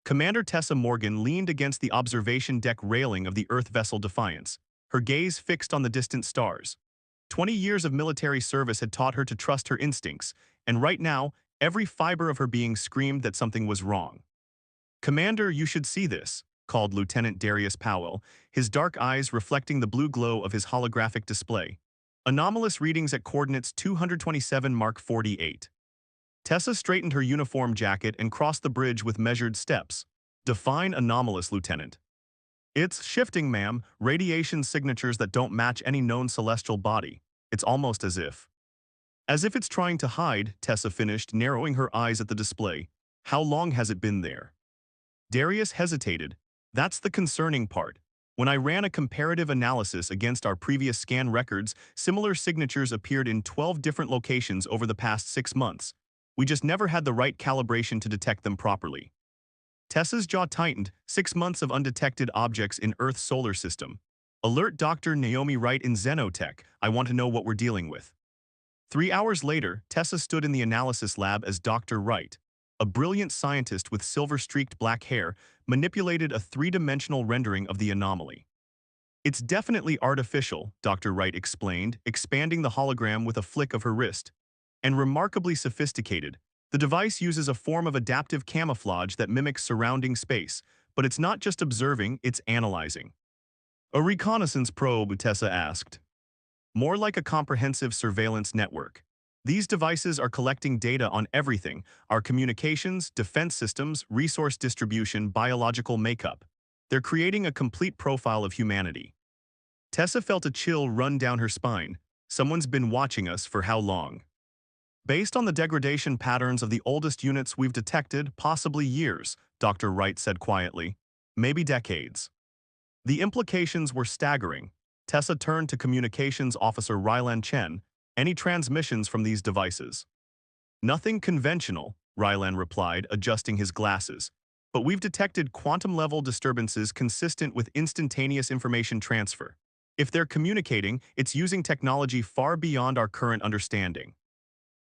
Commander Tessa Morgan leaned against the observation deck railing of the Earth vessel Defiance, her gaze fixed on the distant stars. 20 years of military service had taught her to trust her instincts, and right now, every fiber of her being screamed that something was wrong. "Commander, you should see this," called Lieutenant Darius Powell, his dark eyes reflecting the blue glow of his holographic display. Anomalous readings at coordinates 227 Mark 48. Tessa straightened her uniform jacket and crossed the bridge with measured steps. "Define anomalous, Lieutenant." "It's shifting, ma'am, radiation signatures that don't match any known celestial body. It's almost as if it's trying to hide," Tessa finished, narrowing her eyes at the display. "How long has it been there?" Darius hesitated. "That's the concerning part. When I ran a comparative analysis against our previous scan records, similar signatures appeared in 12 different locations over the past 6 months. We just never had the right calibration to detect them properly." Tessa's jaw tightened. 6 months of undetected objects in Earth's solar system. "Alert Dr. Naomi Wright in Xenotech. I want to know what we're dealing with." 3 hours later, Tessa stood in the analysis lab as Dr. Wright. A brilliant scientist with silver-streaked black hair manipulated a three-dimensional rendering of the anomaly. "It's definitely artificial," Dr. Wright explained, expanding the hologram with a flick of her wrist. "And remarkably sophisticated. The device uses a form of adaptive camouflage that mimics surrounding space, but it's not just observing, it's analyzing." "A reconnaissance probe?" Tessa asked. "More like a comprehensive surveillance network. These devices are collecting data on everything: our communications, defense systems, resource distribution, biological makeup. They're creating a complete profile of humanity." Tessa felt a chill run down her spine. Someone's been watching us for how long? "Based on the degradation patterns of the oldest units we've detected, possibly years," Dr. Wright said quietly. "Maybe decades." The implications were staggering. Tessa turned to Communications Officer Rylan Chen. "Any transmissions from these devices?" "Nothing conventional," Rylan replied, adjusting his glasses. "But we've detected quantum-level disturbances consistent with instantaneous information transfer. If they're communicating, it's using technology far beyond our current understanding."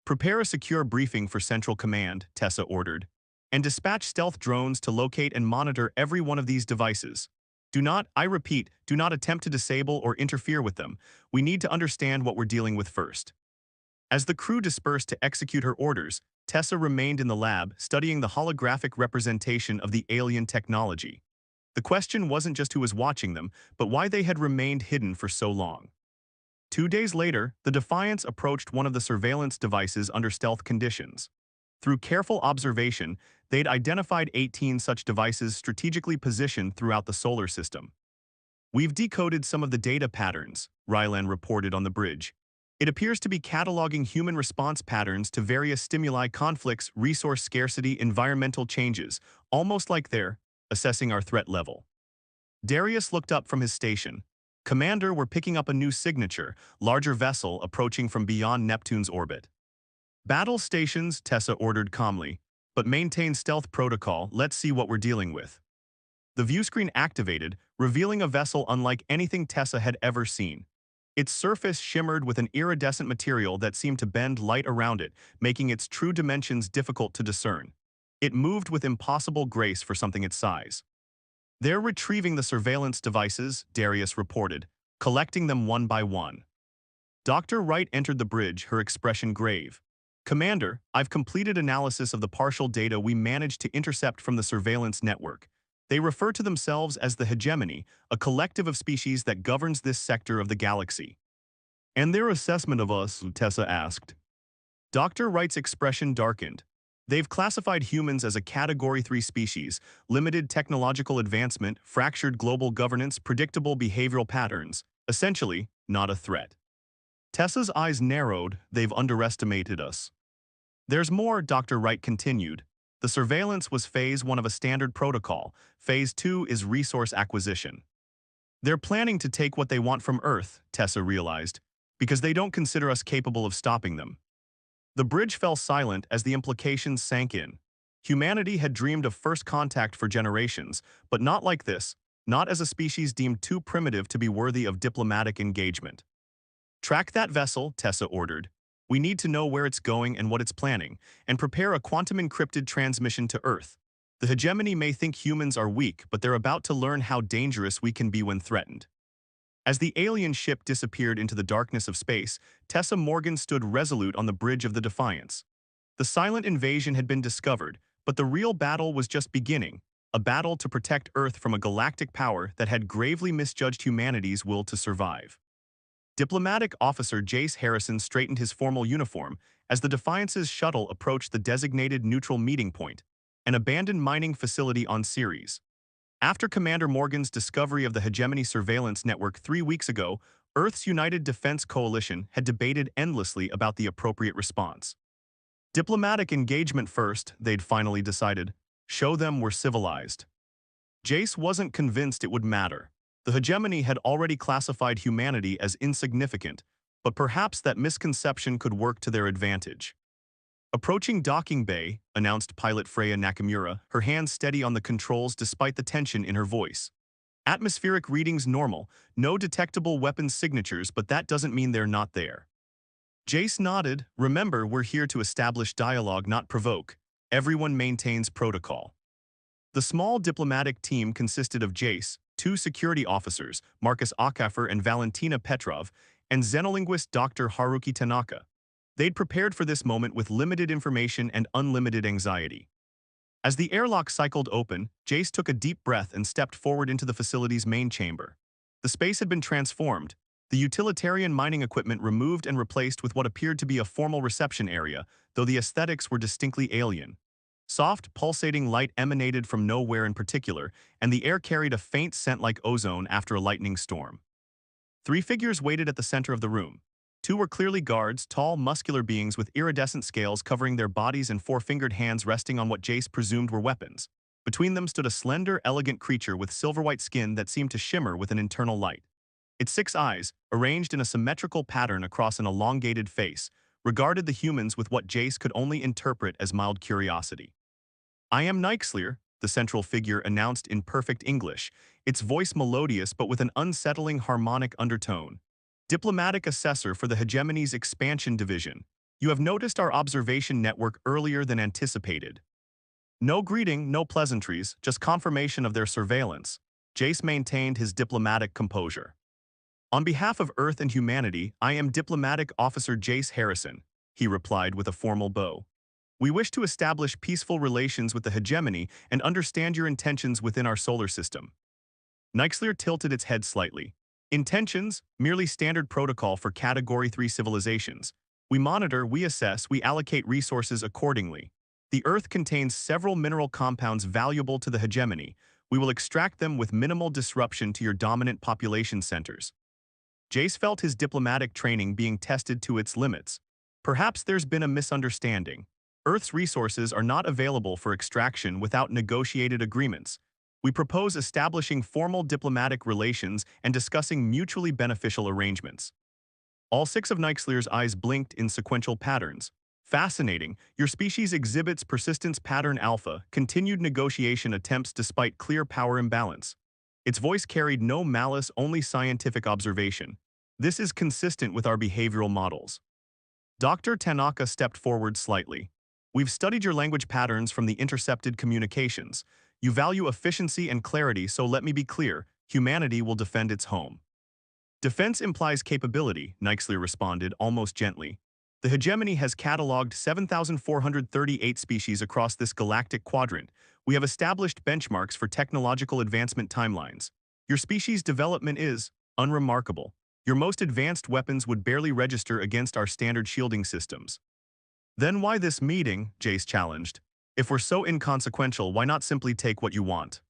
"Prepare a secure briefing for Central Command," Tessa ordered, "and dispatch stealth drones to locate and monitor every one of these devices. Do not, I repeat, do not attempt to disable or interfere with them. We need to understand what we're dealing with first." As the crew dispersed to execute her orders, Tessa remained in the lab, studying the holographic representation of the alien technology. The question wasn't just who was watching them, but why they had remained hidden for so long. 2 days later, the Defiance approached one of the surveillance devices under stealth conditions. Through careful observation, they'd identified 18 such devices strategically positioned throughout the solar system. "We've decoded some of the data patterns," Rylan reported on the bridge. "It appears to be cataloging human response patterns to various stimuli, conflicts, resource scarcity, environmental changes, almost like they're assessing our threat level." Darius looked up from his station. "Commander, we're picking up a new signature, larger vessel approaching from beyond Neptune's orbit." "Battle stations," Tessa ordered calmly, "but maintain stealth protocol. Let's see what we're dealing with." The viewscreen activated, revealing a vessel unlike anything Tessa had ever seen. Its surface shimmered with an iridescent material that seemed to bend light around it, making its true dimensions difficult to discern. It moved with impossible grace for something its size. "They're retrieving the surveillance devices," Darius reported, "collecting them one by one." Dr. Wright entered the bridge, her expression grave. "Commander, I've completed analysis of the partial data we managed to intercept from the surveillance network. They refer to themselves as the hegemony, a collective of species that governs this sector of the galaxy." "And their assessment of us?" Tessa asked. Dr. Wright's expression darkened. "They've classified humans as a Category 3 species, limited technological advancement, fractured global governance, predictable behavioral patterns. Essentially, not a threat." Tessa's eyes narrowed. "They've underestimated us." "There's more," Dr. Wright continued. "The surveillance was phase 1 of a standard protocol. Phase 2 is resource acquisition. They're planning to take what they want from Earth," Tessa realized, "because they don't consider us capable of stopping them." The bridge fell silent as the implications sank in. Humanity had dreamed of first contact for generations, but not like this, not as a species deemed too primitive to be worthy of diplomatic engagement. "Track that vessel," Tessa ordered. "We need to know where it's going and what it's planning, and prepare a quantum-encrypted transmission to Earth." The hegemony may think humans are weak, but they're about to learn how dangerous we can be when threatened. As the alien ship disappeared into the darkness of space, Tessa Morgan stood resolute on the bridge of the Defiance. The silent invasion had been discovered, but the real battle was just beginning, a battle to protect Earth from a galactic power that had gravely misjudged humanity's will to survive. Diplomatic officer Jace Harrison straightened his formal uniform as the Defiance's shuttle approached the designated neutral meeting point, an abandoned mining facility on Ceres. After Commander Morgan's discovery of the Hegemony surveillance network 3 weeks ago, Earth's United Defense Coalition had debated endlessly about the appropriate response. Diplomatic engagement first, they'd finally decided. Show them we're civilized. Jace wasn't convinced it would matter. The hegemony had already classified humanity as insignificant, but perhaps that misconception could work to their advantage. Approaching docking bay, announced pilot Freya Nakamura, her hands steady on the controls despite the tension in her voice. Atmospheric readings normal, no detectable weapons signatures, but that doesn't mean they're not there. Jace nodded. Remember, we're here to establish dialogue, not provoke. Everyone maintains protocol. The small diplomatic team consisted of Jace, two security officers, Marcus Akafer and Valentina Petrov, and xenolinguist Dr. Haruki Tanaka. They'd prepared for this moment with limited information and unlimited anxiety. As the airlock cycled open, Jace took a deep breath and stepped forward into the facility's main chamber. The space had been transformed, the utilitarian mining equipment removed and replaced with what appeared to be a formal reception area, though the aesthetics were distinctly alien. Soft, pulsating light emanated from nowhere in particular, and the air carried a faint scent like ozone after a lightning storm. Three figures waited at the center of the room. Two were clearly guards, tall, muscular beings with iridescent scales covering their bodies and four-fingered hands resting on what Jace presumed were weapons. Between them stood a slender, elegant creature with silver-white skin that seemed to shimmer with an internal light. Its 6 eyes, arranged in a symmetrical pattern across an elongated face, regarded the humans with what Jace could only interpret as mild curiosity. "I am Nyxlir," the central figure announced in perfect English, its voice melodious but with an unsettling harmonic undertone. "Diplomatic assessor for the Hegemony's expansion division. You have noticed our observation network earlier than anticipated." No greeting, no pleasantries, just confirmation of their surveillance. Jace maintained his diplomatic composure. "On behalf of Earth and humanity, I am Diplomatic Officer Jace Harrison," he replied with a formal bow. "We wish to establish peaceful relations with the hegemony and understand your intentions within our solar system." Nyxlir tilted its head slightly. "Intentions, merely standard protocol for Category 3 civilizations. We monitor, we assess, we allocate resources accordingly. The Earth contains several mineral compounds valuable to the hegemony. We will extract them with minimal disruption to your dominant population centers." Jace felt his diplomatic training being tested to its limits. Perhaps there's been a misunderstanding. Earth's resources are not available for extraction without negotiated agreements. We propose establishing formal diplomatic relations and discussing mutually beneficial arrangements. All 6 of Nyxlir's eyes blinked in sequential patterns. "Fascinating. Your species exhibits persistence pattern alpha, continued negotiation attempts despite clear power imbalance." Its voice carried no malice, only scientific observation. "This is consistent with our behavioral models." Dr. Tanaka stepped forward slightly. "We've studied your language patterns from the intercepted communications. You value efficiency and clarity, so let me be clear, humanity will defend its home." "Defense implies capability," Nyxlir responded, almost gently. "The hegemony has catalogued 7,438 species across this galactic quadrant. We have established benchmarks for technological advancement timelines. Your species' development is unremarkable. Your most advanced weapons would barely register against our standard shielding systems." "Then why this meeting?" Jace challenged. "If we're so inconsequential, why not simply take what you want?"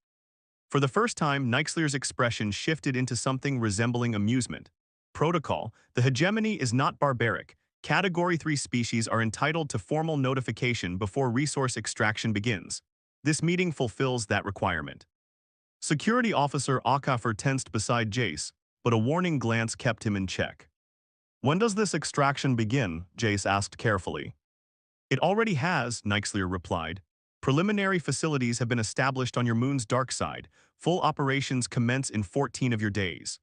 For the first time, Nyxlir's expression shifted into something resembling amusement. "Protocol, the hegemony is not barbaric. Category 3 species are entitled to formal notification before resource extraction begins. This meeting fulfills that requirement." Security Officer Akafer tensed beside Jace, but a warning glance kept him in check. "When does this extraction begin?" Jace asked carefully. "It already has," Nyxlir replied. "Preliminary facilities have been established on your moon's dark side. Full operations commence in 14 of your days."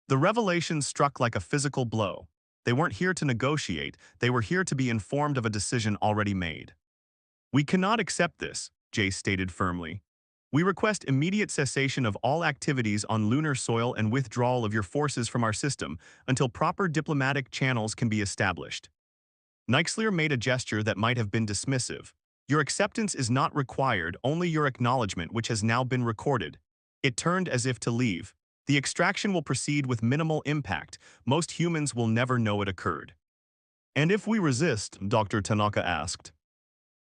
The revelation struck like a physical blow. They weren't here to negotiate, they were here to be informed of a decision already made. "We cannot accept this," Jace stated firmly. We request immediate cessation of all activities on lunar soil and withdrawal of your forces from our system until proper diplomatic channels can be established. Nyxler made a gesture that might have been dismissive. Your acceptance is not required, only your acknowledgement, which has now been recorded. It turned as if to leave. The extraction will proceed with minimal impact. Most humans will never know it occurred. And if we resist? Dr. Tanaka asked.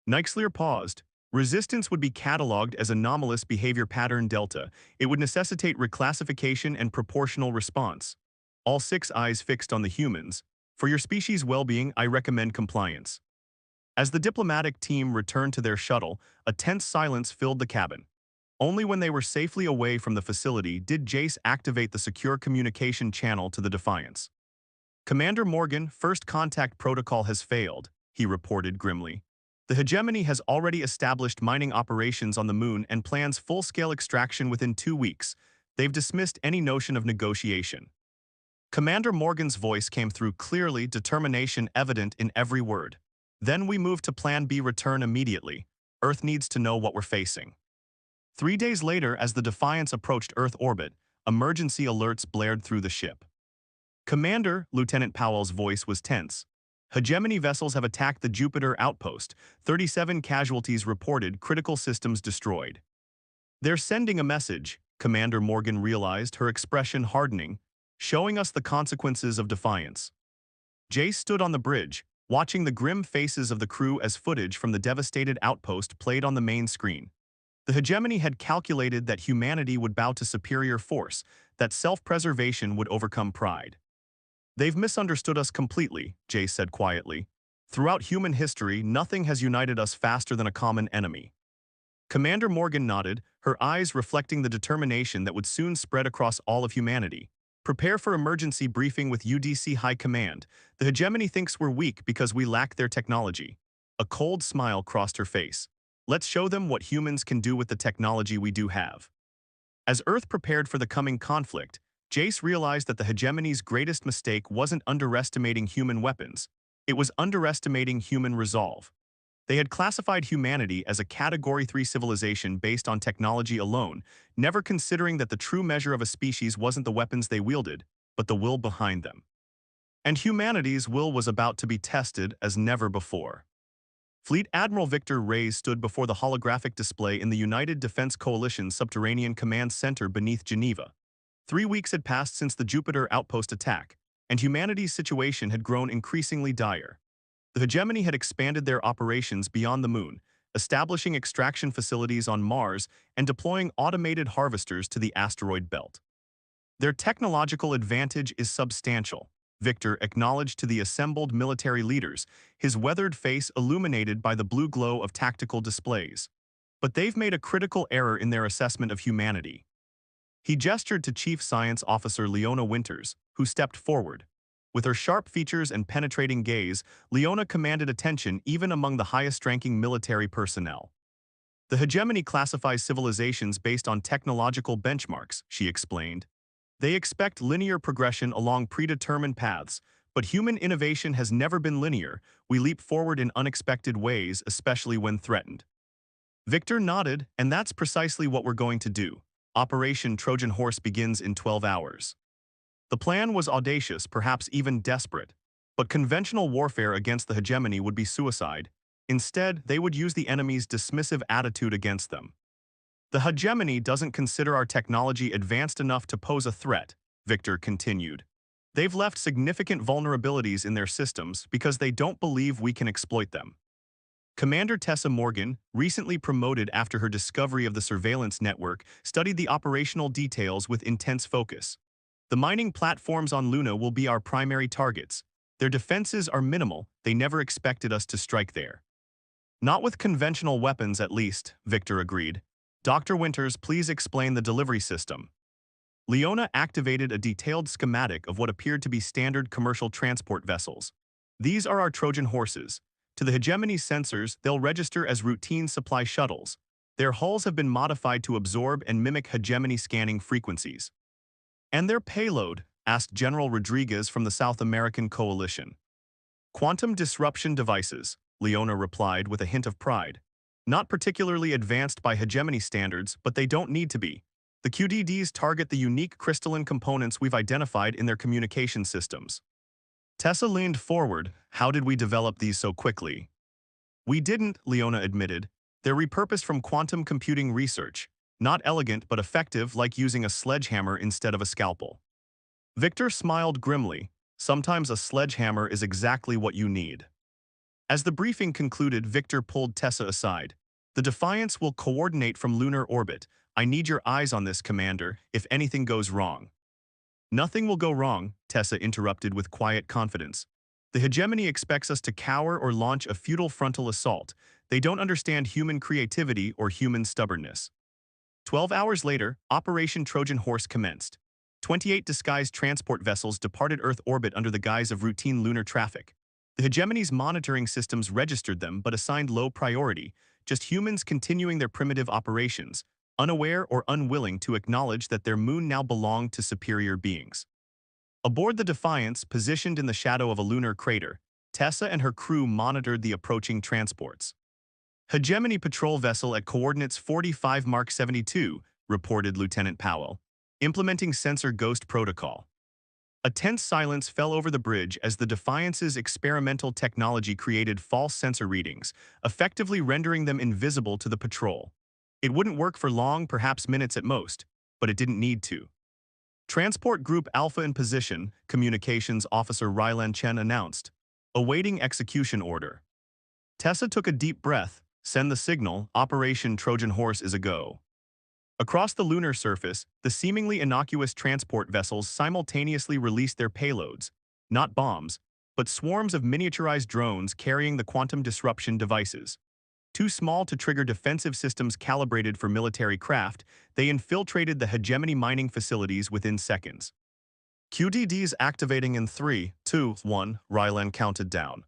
Nyxler paused. Resistance would be catalogued as anomalous behavior pattern delta. It would necessitate reclassification and proportional response. All 6 eyes fixed on the humans. For your species' well-being, I recommend compliance. As the diplomatic team returned to their shuttle, a tense silence filled the cabin. Only when they were safely away from the facility did Jace activate the secure communication channel to the Defiance. Commander Morgan, first contact protocol has failed, he reported grimly. The hegemony has already established mining operations on the moon and plans full-scale extraction within 2 weeks. They've dismissed any notion of negotiation. Commander Morgan's voice came through clearly, determination evident in every word. Then we move to Plan B, return immediately. Earth needs to know what we're facing. 3 days later, as the Defiance approached Earth orbit, emergency alerts blared through the ship. Commander, Lieutenant Powell's voice was tense. Hegemony vessels have attacked the Jupiter outpost. 37 casualties reported, critical systems destroyed. They're sending a message, Commander Morgan realized, her expression hardening, showing us the consequences of defiance. Jace stood on the bridge, watching the grim faces of the crew as footage from the devastated outpost played on the main screen. The hegemony had calculated that humanity would bow to superior force, that self-preservation would overcome pride. They've misunderstood us completely, Jace said quietly. Throughout human history, nothing has united us faster than a common enemy. Commander Morgan nodded, her eyes reflecting the determination that would soon spread across all of humanity. Prepare for emergency briefing with UDC High Command. The hegemony thinks we're weak because we lack their technology. A cold smile crossed her face. Let's show them what humans can do with the technology we do have. As Earth prepared for the coming conflict, Jace realized that the hegemony's greatest mistake wasn't underestimating human weapons. It was underestimating human resolve. They had classified humanity as a Category 3 civilization based on technology alone, never considering that the true measure of a species wasn't the weapons they wielded, but the will behind them. And humanity's will was about to be tested as never before. Fleet Admiral Victor Reyes stood before the holographic display in the United Defense Coalition's subterranean command center beneath Geneva. 3 weeks had passed since the Jupiter outpost attack, and humanity's situation had grown increasingly dire. The hegemony had expanded their operations beyond the moon, establishing extraction facilities on Mars and deploying automated harvesters to the asteroid belt. Their technological advantage is substantial, Victor acknowledged to the assembled military leaders, his weathered face illuminated by the blue glow of tactical displays. But they've made a critical error in their assessment of humanity. He gestured to Chief Science Officer Leona Winters, who stepped forward. With her sharp features and penetrating gaze, Leona commanded attention even among the highest-ranking military personnel. The hegemony classifies civilizations based on technological benchmarks, she explained. They expect linear progression along predetermined paths, but human innovation has never been linear. We leap forward in unexpected ways, especially when threatened. Victor nodded, and that's precisely what we're going to do. Operation Trojan Horse begins in 12 hours. The plan was audacious, perhaps even desperate, but conventional warfare against the hegemony would be suicide. Instead, they would use the enemy's dismissive attitude against them. The hegemony doesn't consider our technology advanced enough to pose a threat, Victor continued. They've left significant vulnerabilities in their systems because they don't believe we can exploit them. Commander Tessa Morgan, recently promoted after her discovery of the surveillance network, studied the operational details with intense focus. The mining platforms on Luna will be our primary targets. Their defenses are minimal, they never expected us to strike there. Not with conventional weapons, at least, Victor agreed. Dr. Winters, please explain the delivery system. Leona activated a detailed schematic of what appeared to be standard commercial transport vessels. These are our Trojan horses. To the hegemony's sensors, they'll register as routine supply shuttles. Their hulls have been modified to absorb and mimic hegemony scanning frequencies. And their payload? Asked General Rodriguez from the South American Coalition. Quantum disruption devices, Leona replied with a hint of pride. Not particularly advanced by hegemony standards, but they don't need to be. The QDDs target the unique crystalline components we've identified in their communication systems. Tessa leaned forward. How did we develop these so quickly? We didn't, Leona admitted. They're repurposed from quantum computing research. Not elegant but effective, like using a sledgehammer instead of a scalpel. Victor smiled grimly. Sometimes a sledgehammer is exactly what you need. As the briefing concluded, Victor pulled Tessa aside. The Defiance will coordinate from lunar orbit. I need your eyes on this, Commander, if anything goes wrong. Nothing will go wrong, Tessa interrupted with quiet confidence. The hegemony expects us to cower or launch a futile frontal assault. They don't understand human creativity or human stubbornness. 12 hours later, Operation Trojan Horse commenced. 28 disguised transport vessels departed Earth orbit under the guise of routine lunar traffic. The hegemony's monitoring systems registered them but assigned low priority, just humans continuing their primitive operations, unaware or unwilling to acknowledge that their moon now belonged to superior beings. Aboard the Defiance, positioned in the shadow of a lunar crater, Tessa and her crew monitored the approaching transports. Hegemony patrol vessel at coordinates 45 Mark 72, reported Lieutenant Powell, implementing sensor ghost protocol. A tense silence fell over the bridge as the Defiance's experimental technology created false sensor readings, effectively rendering them invisible to the patrol. It wouldn't work for long, perhaps minutes at most, but it didn't need to. Transport Group Alpha in position, Communications Officer Rylan Chen announced. Awaiting execution order. Tessa took a deep breath. Send the signal, Operation Trojan Horse is a go. Across the lunar surface, the seemingly innocuous transport vessels simultaneously released their payloads, not bombs, but swarms of miniaturized drones carrying the quantum disruption devices. Too small to trigger defensive systems calibrated for military craft, they infiltrated the hegemony mining facilities within seconds. QDDs activating in 3, 2, 1, Rylan counted down.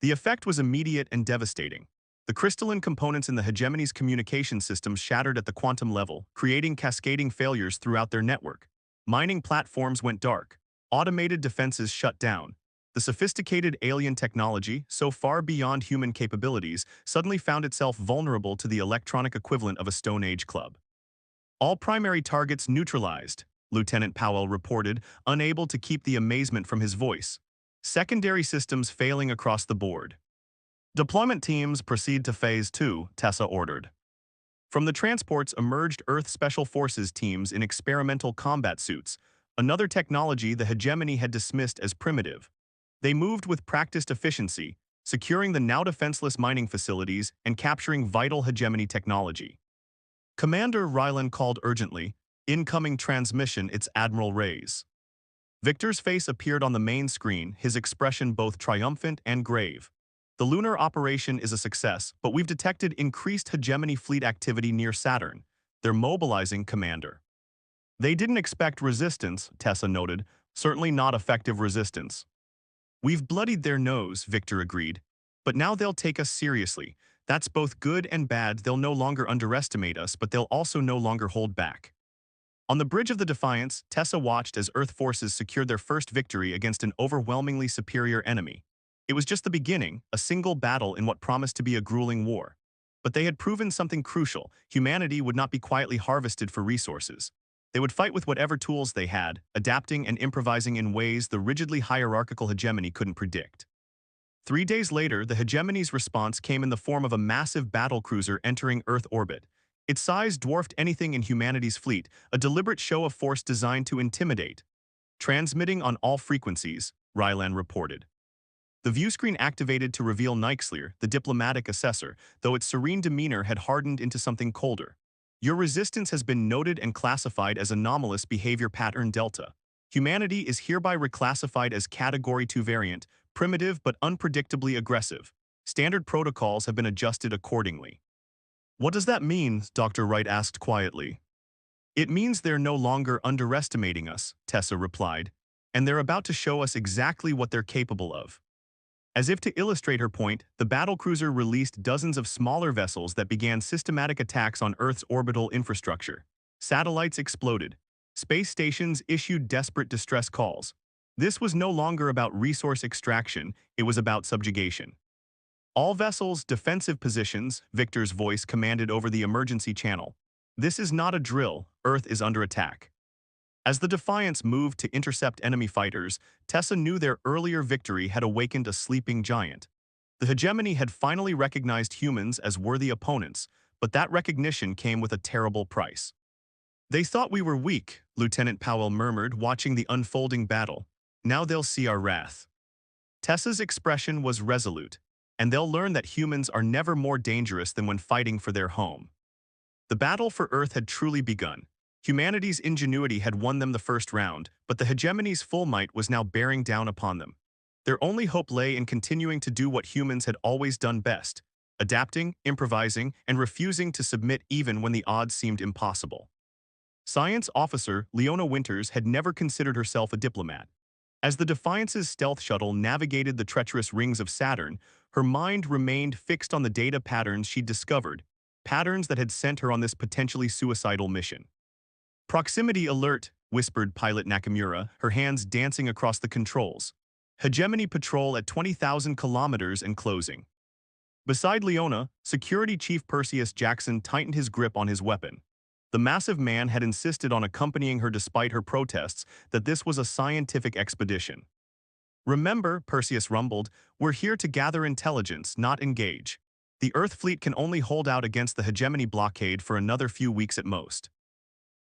The effect was immediate and devastating. The crystalline components in the hegemony's communication systems shattered at the quantum level, creating cascading failures throughout their network. Mining platforms went dark. Automated defenses shut down. The sophisticated alien technology, so far beyond human capabilities, suddenly found itself vulnerable to the electronic equivalent of a Stone Age club. All primary targets neutralized, Lieutenant Powell reported, unable to keep the amazement from his voice. Secondary systems failing across the board. Deployment teams proceed to Phase 2, Tessa ordered. From the transports emerged Earth Special Forces teams in experimental combat suits, another technology the hegemony had dismissed as primitive. They moved with practiced efficiency, securing the now defenseless mining facilities and capturing vital hegemony technology. Commander Rylan called urgently, incoming transmission, it's Admiral Reyes. Victor's face appeared on the main screen, his expression both triumphant and grave. The lunar operation is a success, but we've detected increased hegemony fleet activity near Saturn. They're mobilizing, Commander. They didn't expect resistance, Tessa noted, certainly not effective resistance. We've bloodied their nose, Victor agreed. But now they'll take us seriously. That's both good and bad. They'll no longer underestimate us, but they'll also no longer hold back. On the bridge of the Defiance, Tessa watched as Earth forces secured their first victory against an overwhelmingly superior enemy. It was just the beginning, a single battle in what promised to be a grueling war. But they had proven something crucial. Humanity would not be quietly harvested for resources. They would fight with whatever tools they had, adapting and improvising in ways the rigidly hierarchical hegemony couldn't predict. 3 days later, the hegemony's response came in the form of a massive battlecruiser entering Earth orbit. Its size dwarfed anything in humanity's fleet, a deliberate show of force designed to intimidate. Transmitting on all frequencies, Rylan reported. The viewscreen activated to reveal Nixler, the diplomatic assessor, though its serene demeanor had hardened into something colder. Your resistance has been noted and classified as anomalous behavior pattern Delta. Humanity is hereby reclassified as Category 2 variant, primitive but unpredictably aggressive. Standard protocols have been adjusted accordingly. What does that mean? Dr. Wright asked quietly. It means they're no longer underestimating us, Tessa replied, and they're about to show us exactly what they're capable of. As if to illustrate her point, the battlecruiser released dozens of smaller vessels that began systematic attacks on Earth's orbital infrastructure. Satellites exploded. Space stations issued desperate distress calls. This was no longer about resource extraction, it was about subjugation. All vessels, defensive positions, Victor's voice commanded over the emergency channel. This is not a drill, Earth is under attack. As the Defiance moved to intercept enemy fighters, Tessa knew their earlier victory had awakened a sleeping giant. The hegemony had finally recognized humans as worthy opponents, but that recognition came with a terrible price. They thought we were weak, Lieutenant Powell murmured, watching the unfolding battle. Now they'll see our wrath. Tessa's expression was resolute, and they'll learn that humans are never more dangerous than when fighting for their home. The battle for Earth had truly begun. Humanity's ingenuity had won them the first round, but the hegemony's full might was now bearing down upon them. Their only hope lay in continuing to do what humans had always done best, adapting, improvising, and refusing to submit even when the odds seemed impossible. Science officer Leona Winters had never considered herself a diplomat. As the Defiance's stealth shuttle navigated the treacherous rings of Saturn, her mind remained fixed on the data patterns she'd discovered, patterns that had sent her on this potentially suicidal mission. Proximity alert, whispered pilot Nakamura, her hands dancing across the controls. Hegemony patrol at 20,000 kilometers and closing. Beside Leona, Security Chief Perseus Jackson tightened his grip on his weapon. The massive man had insisted on accompanying her despite her protests that this was a scientific expedition. Remember, Perseus rumbled, we're here to gather intelligence, not engage. The Earth fleet can only hold out against the hegemony blockade for another few weeks at most.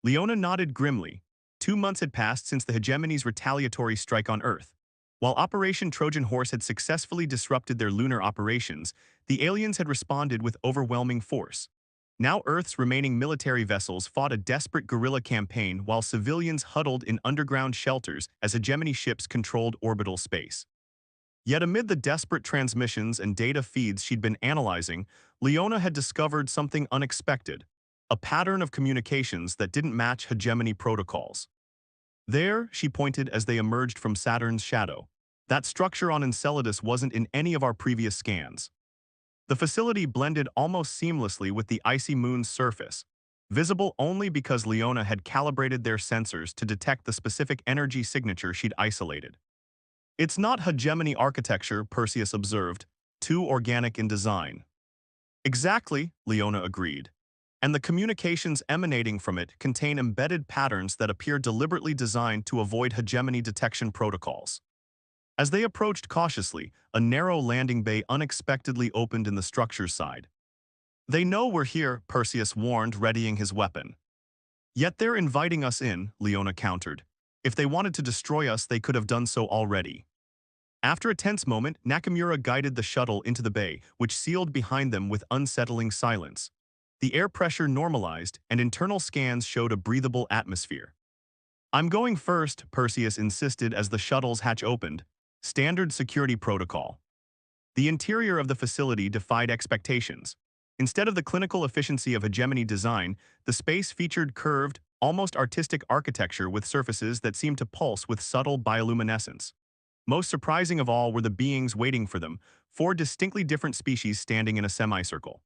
Leona nodded grimly. 2 months had passed since the hegemony's retaliatory strike on Earth. While Operation Trojan Horse had successfully disrupted their lunar operations, the aliens had responded with overwhelming force. Now Earth's remaining military vessels fought a desperate guerrilla campaign while civilians huddled in underground shelters as hegemony ships controlled orbital space. Yet amid the desperate transmissions and data feeds she'd been analyzing, Leona had discovered something unexpected, a pattern of communications that didn't match hegemony protocols. There, she pointed as they emerged from Saturn's shadow. That structure on Enceladus wasn't in any of our previous scans. The facility blended almost seamlessly with the icy moon's surface, visible only because Leona had calibrated their sensors to detect the specific energy signature she'd isolated. It's not hegemony architecture, Perseus observed, too organic in design. Exactly, Leona agreed. And the communications emanating from it contain embedded patterns that appear deliberately designed to avoid hegemony detection protocols. As they approached cautiously, a narrow landing bay unexpectedly opened in the structure's side. They know we're here, Perseus warned, readying his weapon. Yet they're inviting us in, Leona countered. If they wanted to destroy us, they could have done so already. After a tense moment, Nakamura guided the shuttle into the bay, which sealed behind them with unsettling silence. The air pressure normalized, and internal scans showed a breathable atmosphere. I'm going first, Perseus insisted as the shuttle's hatch opened. Standard security protocol. The interior of the facility defied expectations. Instead of the clinical efficiency of hegemony design, the space featured curved, almost artistic architecture with surfaces that seemed to pulse with subtle bioluminescence. Most surprising of all were the beings waiting for them, 4 distinctly different species standing in a semicircle.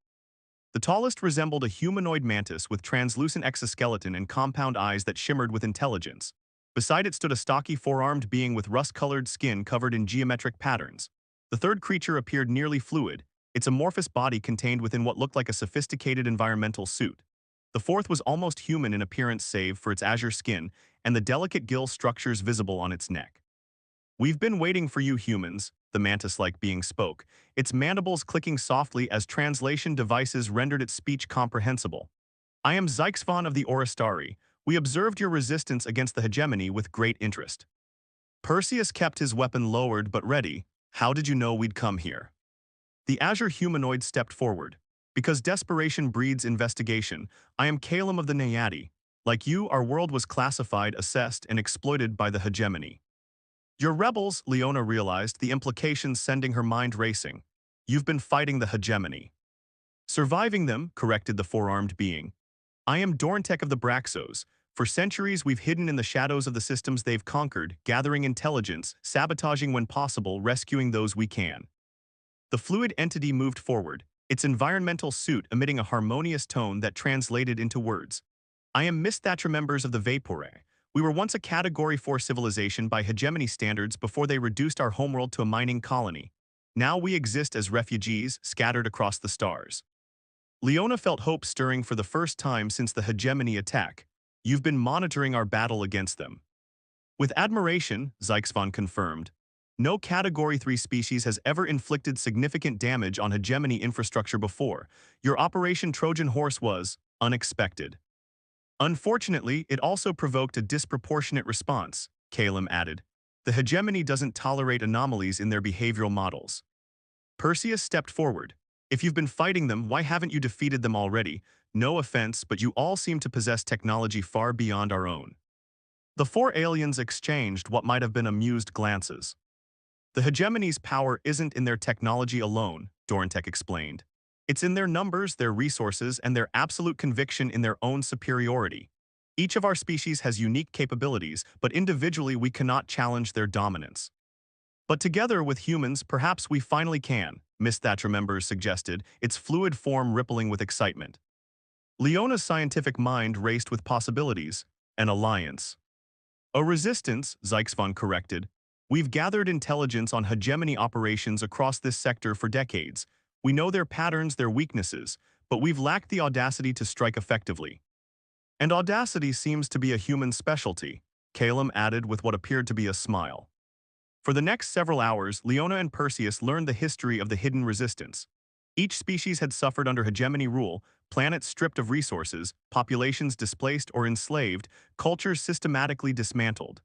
The tallest resembled a humanoid mantis with translucent exoskeleton and compound eyes that shimmered with intelligence. Beside it stood a stocky 4-armed being with rust-colored skin covered in geometric patterns. The third creature appeared nearly fluid, its amorphous body contained within what looked like a sophisticated environmental suit. The fourth was almost human in appearance save for its azure skin and the delicate gill structures visible on its neck. We've been waiting for you humans, the mantis-like being spoke, its mandibles clicking softly as translation devices rendered its speech comprehensible. I am Zyxvon of the Oristari. We observed your resistance against the hegemony with great interest. Perseus kept his weapon lowered but ready. How did you know we'd come here? The azure humanoid stepped forward. Because desperation breeds investigation, I am Calum of the Nayati. Like you, our world was classified, assessed, and exploited by the hegemony. You're rebels, Leona realized, the implications sending her mind racing. You've been fighting the hegemony. Surviving them, corrected the 4-armed being. I am Dorntek of the Braxos. For centuries we've hidden in the shadows of the systems they've conquered, gathering intelligence, sabotaging when possible, rescuing those we can. The fluid entity moved forward, its environmental suit emitting a harmonious tone that translated into words. I am Miss Thatcher, members of the Vapore. We were once a Category 4 civilization by hegemony standards before they reduced our homeworld to a mining colony. Now we exist as refugees scattered across the stars. Leona felt hope stirring for the first time since the hegemony attack. You've been monitoring our battle against them. With admiration, Zyxvan confirmed. No Category 3 species has ever inflicted significant damage on hegemony infrastructure before. Your Operation Trojan Horse was unexpected. Unfortunately, it also provoked a disproportionate response, Calum added. The hegemony doesn't tolerate anomalies in their behavioral models. Perseus stepped forward. If you've been fighting them, why haven't you defeated them already? No offense, but you all seem to possess technology far beyond our own. The four aliens exchanged what might have been amused glances. The hegemony's power isn't in their technology alone, Dorntech explained. It's in their numbers, their resources, and their absolute conviction in their own superiority. Each of our species has unique capabilities, but individually we cannot challenge their dominance. But together with humans, perhaps we finally can, Miss Thatcher members suggested, its fluid form rippling with excitement. Leona's scientific mind raced with possibilities. An alliance. A resistance, Zyxvan corrected. We've gathered intelligence on hegemony operations across this sector for decades. We know their patterns, their weaknesses, but we've lacked the audacity to strike effectively. And audacity seems to be a human specialty, Calum added with what appeared to be a smile. For the next several hours, Leona and Perseus learned the history of the hidden resistance. Each species had suffered under hegemony rule, planets stripped of resources, populations displaced or enslaved, cultures systematically dismantled.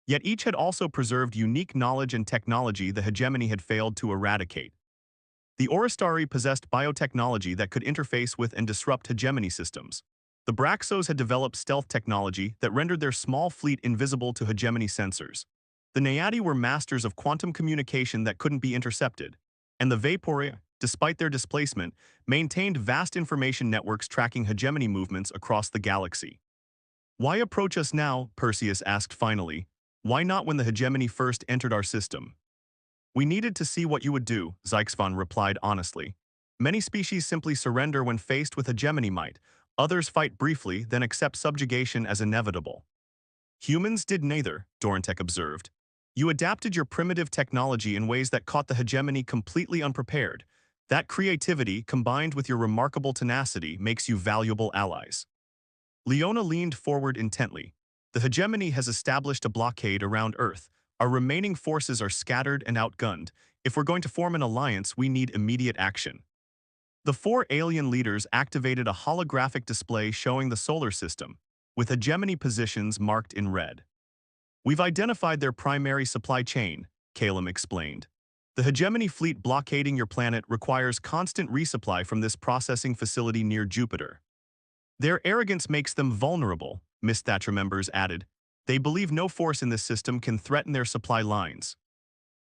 Yet each had also preserved unique knowledge and technology the hegemony had failed to eradicate. The Oristari possessed biotechnology that could interface with and disrupt hegemony systems. The Braxos had developed stealth technology that rendered their small fleet invisible to hegemony sensors. The Naiadi were masters of quantum communication that couldn't be intercepted. And the Vaporia, despite their displacement, maintained vast information networks tracking hegemony movements across the galaxy. Why approach us now? Perseus asked finally. Why not when the hegemony first entered our system? We needed to see what you would do, Zyxvan replied honestly. Many species simply surrender when faced with hegemony might. Others fight briefly, then accept subjugation as inevitable. Humans did neither, Dorntech observed. You adapted your primitive technology in ways that caught the hegemony completely unprepared. That creativity, combined with your remarkable tenacity, makes you valuable allies. Leona leaned forward intently. The hegemony has established a blockade around Earth. Our remaining forces are scattered and outgunned. If we're going to form an alliance, we need immediate action. The four alien leaders activated a holographic display showing the solar system, with hegemony positions marked in red. We've identified their primary supply chain, Calum explained. The hegemony fleet blockading your planet requires constant resupply from this processing facility near Jupiter. Their arrogance makes them vulnerable, Miss Thatcher members added. They believe no force in this system can threaten their supply lines.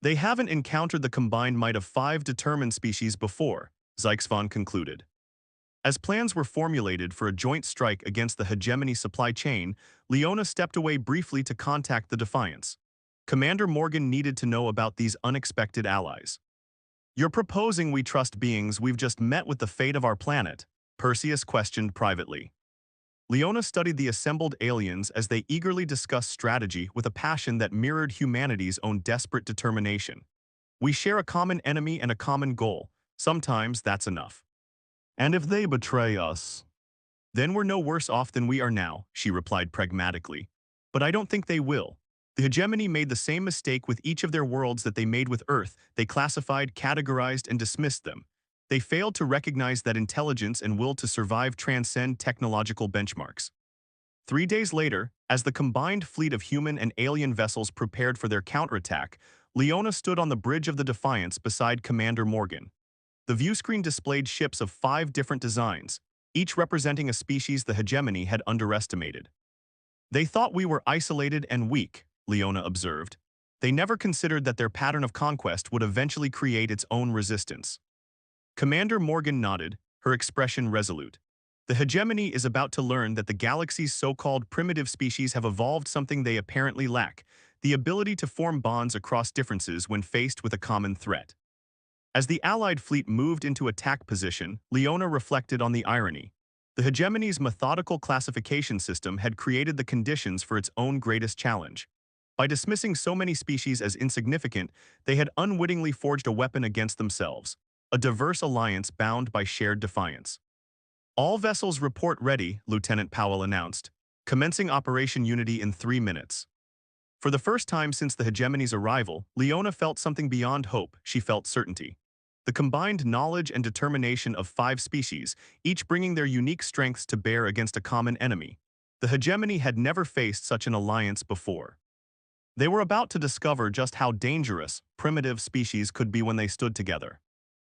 They haven't encountered the combined might of 5 determined species before, Zyxvan concluded. As plans were formulated for a joint strike against the hegemony supply chain, Leona stepped away briefly to contact the Defiance. Commander Morgan needed to know about these unexpected allies. You're proposing we trust beings we've just met with the fate of our planet? Perseus questioned privately. Leona studied the assembled aliens as they eagerly discussed strategy with a passion that mirrored humanity's own desperate determination. We share a common enemy and a common goal. Sometimes that's enough. And if they betray us, then we're no worse off than we are now, she replied pragmatically. But I don't think they will. The hegemony made the same mistake with each of their worlds that they made with Earth. They classified, categorized, and dismissed them. They failed to recognize that intelligence and will to survive transcend technological benchmarks. 3 days later, as the combined fleet of human and alien vessels prepared for their counterattack, Leona stood on the bridge of the Defiance beside Commander Morgan. The viewscreen displayed ships of 5 different designs, each representing a species the hegemony had underestimated. They thought we were isolated and weak, Leona observed. They never considered that their pattern of conquest would eventually create its own resistance. Commander Morgan nodded, her expression resolute. The hegemony is about to learn that the galaxy's so-called primitive species have evolved something they apparently lack, the ability to form bonds across differences when faced with a common threat. As the Allied fleet moved into attack position, Leona reflected on the irony. The hegemony's methodical classification system had created the conditions for its own greatest challenge. By dismissing so many species as insignificant, they had unwittingly forged a weapon against themselves, a diverse alliance bound by shared defiance. All vessels report ready, Lieutenant Powell announced, commencing Operation Unity in 3 minutes. For the first time since the hegemony's arrival, Leona felt something beyond hope. She felt certainty. The combined knowledge and determination of 5 species, each bringing their unique strengths to bear against a common enemy. The hegemony had never faced such an alliance before. They were about to discover just how dangerous primitive species could be when they stood together.